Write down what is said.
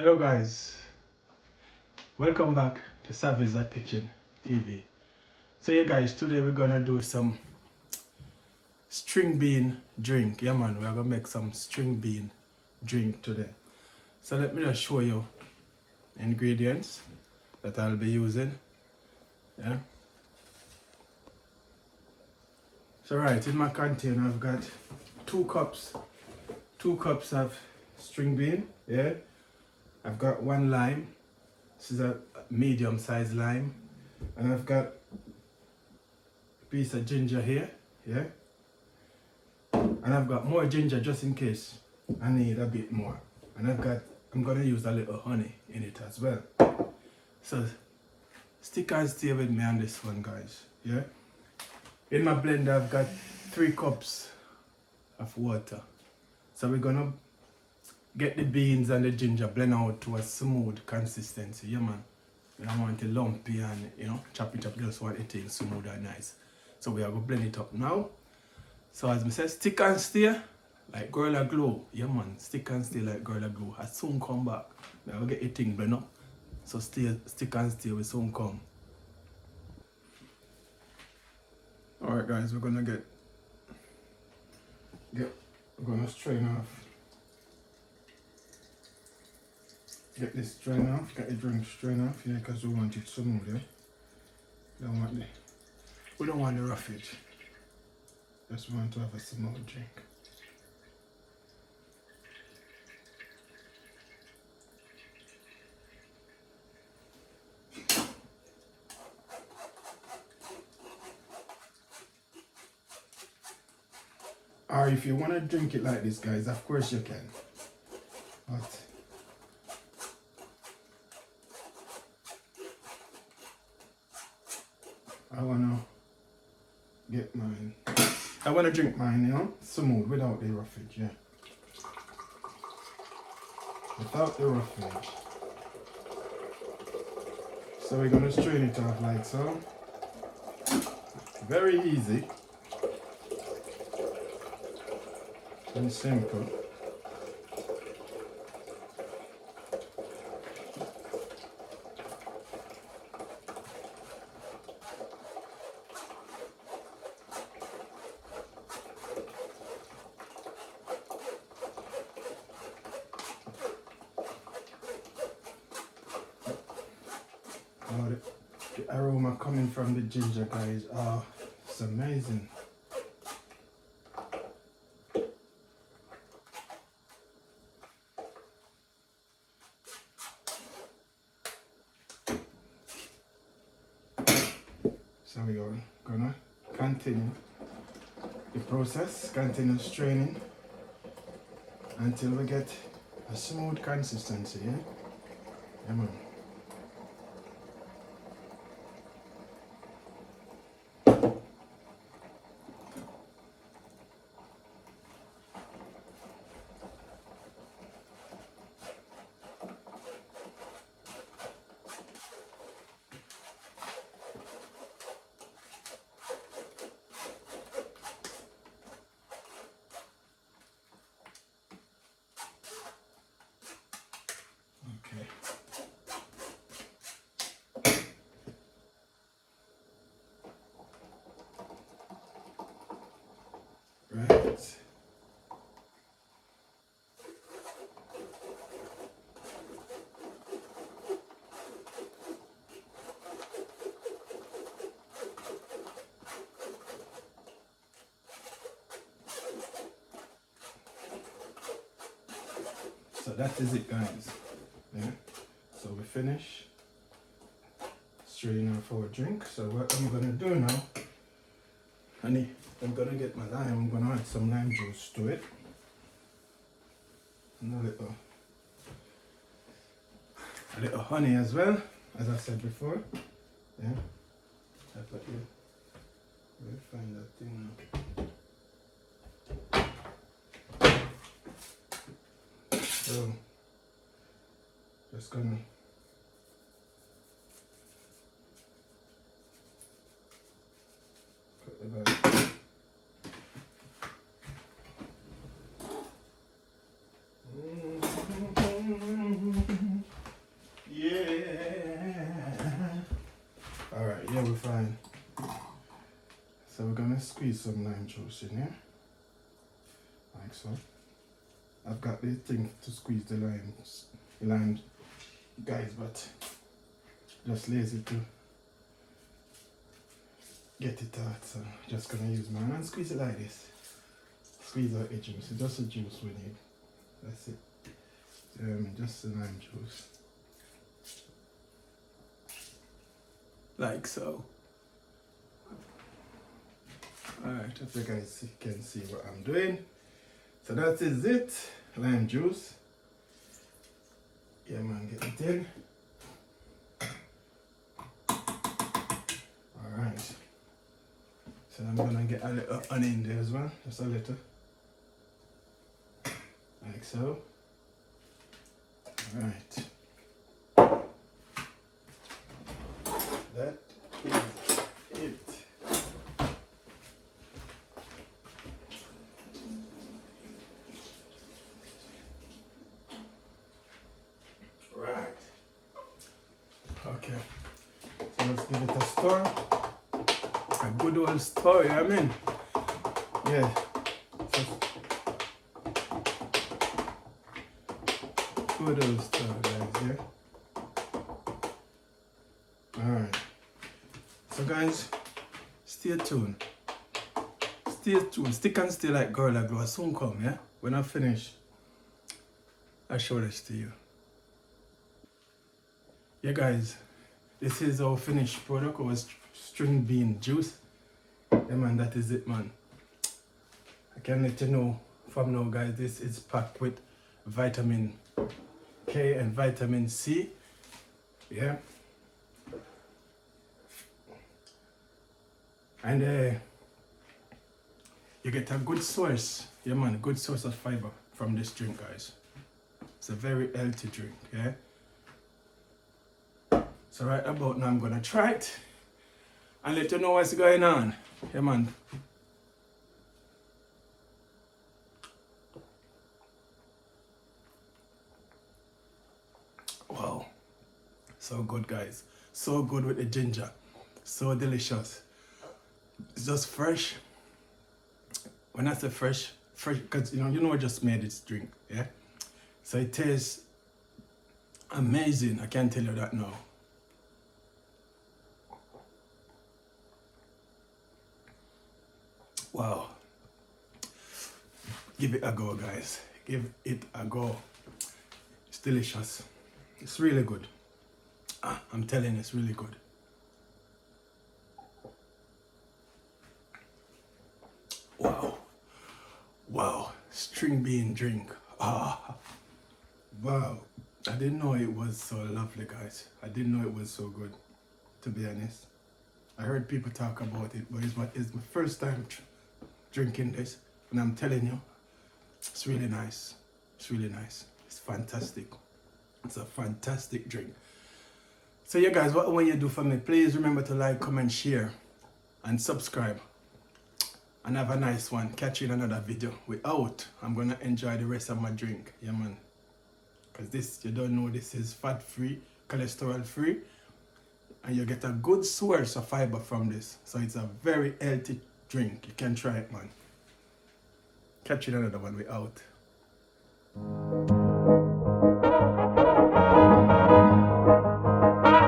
Hello guys, welcome back to Savage Kitchen TV. So yeah guys, today we're gonna do some string bean drink. Yeah man, we're gonna make some string bean drink today. So let me just show you ingredients that I'll be using. Yeah. So right, in my container I've got 2 cups of string bean. Yeah. I've got 1 lime. This is a medium-sized lime, and I've got a piece of ginger here, yeah, and I've got more ginger just in case I need a bit more, and I'm gonna use a little honey in it as well. So stick and stay with me on this one, guys. Yeah. In my blender I've got 3 cups of water, so we're gonna get the beans and the ginger blend out to a smooth consistency. Yeah man. We don't want it lumpy and chop it up, just want it in smooth and nice. So we are going to blend it up now. So as I said, stick and stay like Gorilla Glue. Yeah man, stick and stay like Gorilla Glue. I soon come back. We will get your thing blend up. So stick and stay, we soon come. Alright guys, we're gonna we're gonna strain off. Get this strain off, get the drink strain off, yeah, because we want it smooth, yeah. We don't want the roughage. Just want to have a smooth drink. Or if you want to drink it like this, guys, of course you can. But I want to drink mine, smooth, without the roughage, yeah. Without the roughage. So we're going to strain it off like so. Very easy and simple. Oh, the aroma coming from the ginger, guys. Oh, it's amazing. So we are gonna continue the process, continue straining until we get a smooth consistency, yeah? Yeah, man. Okay. Right. So that is it, guys. Yeah. So we finish straining off our drink. So what I'm gonna do now, honey, I'm gonna get my lime. I'm gonna add some lime juice to it. And a little honey as well, as I said before. Yeah. I put here. We'll find that thing now. So just gonna put the bag. fine. So we're gonna squeeze some lime juice in here, like so. I've got this thing to squeeze the lime, guys, but just lazy to get it out, so just gonna use mine and squeeze it like this. Squeeze out the juice, it's just the juice we need. That's it. Just the lime juice. Like so. Alright, if you guys can see what I'm doing. So that is it. Lime juice. Yeah man, get it in. Alright. So I'm gonna get a little honey in there as well. Just a little. Like so. Alright. That is it. Right. Okay. So let's give it a stir. A good old stir, you know what I mean? Yeah. Good old stir, guys, yeah? Alright. So guys, stay tuned. Stay tuned. Stick and stay like Gorilla Glow. Soon come, yeah? When I finish, I'll show this to you. Yeah guys, this is our finished product, our string bean juice. Yeah man, that is it man. I can let you know from now guys, this is packed with vitamin K and vitamin C. Yeah. And you get a good source, yeah man, a good source of fiber from this drink guys. It's a very healthy drink, yeah. So right about now I'm gonna try it and let you know what's going on. Yeah man. Wow. So good guys. So good with the ginger. So delicious. It's just fresh. When I say fresh, because you know I just made this drink, yeah? So it tastes amazing, I can tell you that now. Wow. Give it a go guys. Give it a go. It's delicious. It's really good. I'm telling you, it's really good. Wow. Wow. String bean drink. Wow. I didn't know it was so lovely, guys. I didn't know it was so good, to be honest. I heard people talk about it, but it's my first time drinking this. And I'm telling you, it's really nice. It's really nice. It's fantastic. It's a fantastic drink. So yeah guys, what I want you to do for me, please remember to like, comment, share, and subscribe. And have a nice one. Catch you in another video. We're out. I'm gonna enjoy the rest of my drink. Yeah man. Because this, you don't know, this is fat free, cholesterol free. And you get a good source of fiber from this. So it's a very healthy drink. You can try it man. Catch you in another one. We're out.